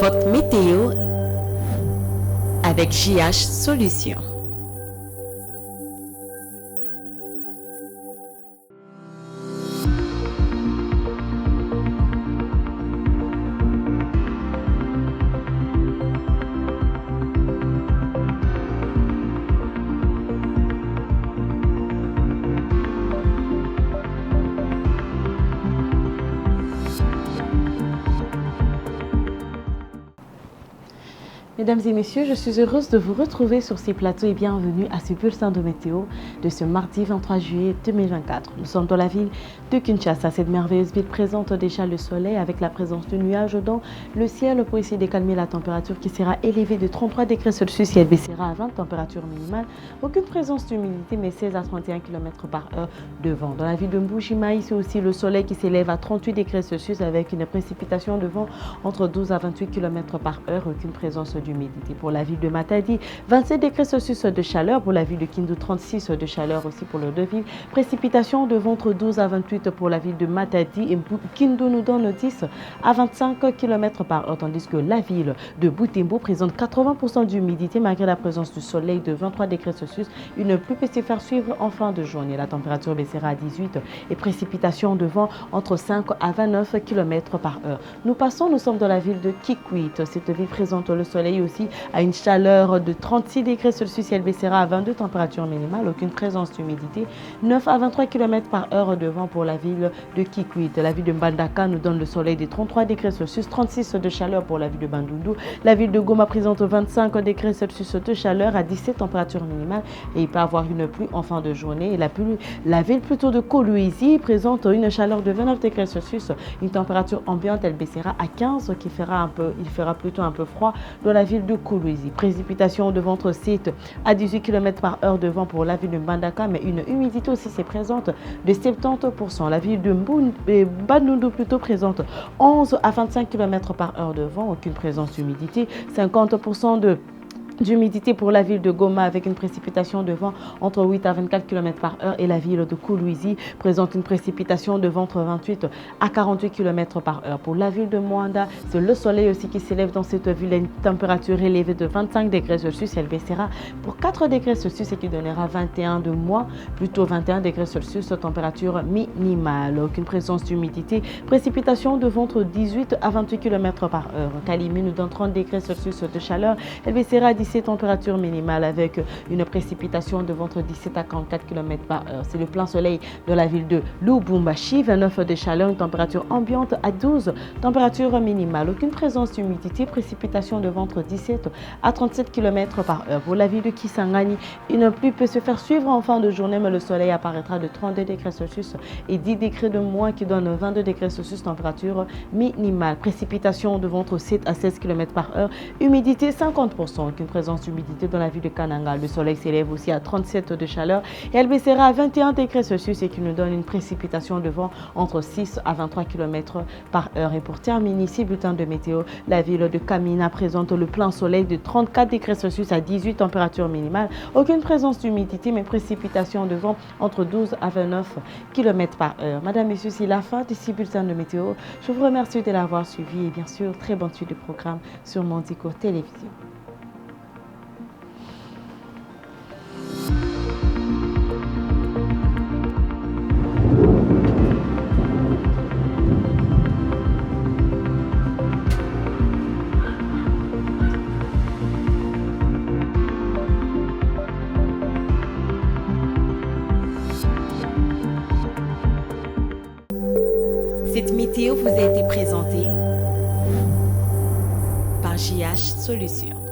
Votre météo avec JH Solutions. Mesdames et messieurs, je suis heureuse de vous retrouver sur ces plateaux et bienvenue à ce bulletin de météo de ce mardi 23 juillet 2024. Nous sommes dans la ville de Kinshasa. Cette merveilleuse ville présente déjà le soleil avec la présence de nuages dans le ciel pour essayer de calmer la température qui sera élevée de 33 degrés Celsius et elle baissera à 20, température minimale. Aucune présence d'humidité mais 16 à 31 km par heure de vent. Dans la ville de Mbuji-Mayi, c'est aussi le soleil qui s'élève à 38 degrés Celsius avec une précipitation de vent entre 12 à 28 km par heure. Aucune présence d'humidité. Pour la ville de Matadi, 27 degrés Celsius de chaleur. Pour la ville de Kindu, 36 de chaleur aussi pour les deux villes. Précipitation de vent entre 12 à 28 pour la ville de Matadi et Kindu nous donne 10 à 25 km par heure. Tandis que la ville de Butembo présente 80% d'humidité malgré la présence du soleil de 23 degrés Celsius. Une pluie peut se faire suivre en fin de journée. La température baissera à 18 et précipitation de vent entre 5 à 29 km par heure. Nous sommes dans la ville de Kikwit. Cette ville présente le soleil aussi à une chaleur de 36 degrés Celsius. Elle baissera à 22 température minimale. Aucune présence d'humidité. 9 à 23 km par heure de vent pour la ville de Kikwit. La ville de Mbandaka nous donne le soleil de 33 degrés Celsius. 36 de chaleur pour la ville de Bandundu. La ville de Goma présente 25 degrés Celsius de chaleur à 17 température minimale. Et il peut y avoir une pluie en fin de journée. Et la ville plutôt de Kolwezi présente une chaleur de 29 degrés Celsius. Une température ambiante, elle baissera à 15 il fera plutôt un peu froid dans la ville de Kolwezi. Précipitation de vent entre 7 à 18 km par heure de vent pour la ville de Mbandaka, mais une humidité aussi s'est présente de 70%. La ville de Bandundu plutôt présente 11 à 25 km par heure de vent, aucune présence d'humidité, 50% d'humidité pour la ville de Goma avec une précipitation de vent entre 8 à 24 km par heure et la ville de Kolwezi présente une précipitation de vent entre 28 à 48 km par heure. Pour la ville de Mwanda, c'est le soleil aussi qui s'élève dans cette ville à une température élevée de 25 degrés Celsius. Elle baissera pour 4 degrés Celsius et qui donnera 21 degrés Celsius, température minimale. Aucune présence d'humidité, précipitation de vent entre 18 à 28 km par heure. Kalimi nous donne 30 degrés Celsius de chaleur. Elle baissera à 17 température minimale avec une précipitation de vent entre 17 à 44 km par heure. C'est le plein soleil de la ville de Lubumbashi, 29 de chaleur, une température ambiante à 12, température minimale. Aucune présence d'humidité, précipitation de vent entre 17 à 37 km par heure. Pour la ville de Kisangani, une pluie peut se faire suivre en fin de journée, mais le soleil apparaîtra de 32 degrés Celsius et 10 degrés de moins qui donne 22 degrés Celsius, température minimale. Précipitation de vent entre 7 à 16 km par heure, humidité 50%. Aucune présence d'humidité dans la ville de Kananga. Le soleil s'élève aussi à 37 de chaleur et elle baissera à 21 degrés Celsius et qui nous donne une précipitation de vent entre 6 à 23 km par heure. Et pour terminer ici, bulletin de météo, la ville de Kamina présente le plein soleil de 34 degrés Celsius à 18 température minimale. Aucune présence d'humidité mais précipitation de vent entre 12 à 29 km par heure. Madame, Messieurs, c'est la fin de ce bulletin de météo. Je vous remercie de l'avoir suivi et bien sûr, très bonne suite de programme sur Mandico Télévision. Cette météo vous a été présentée par JH Solutions.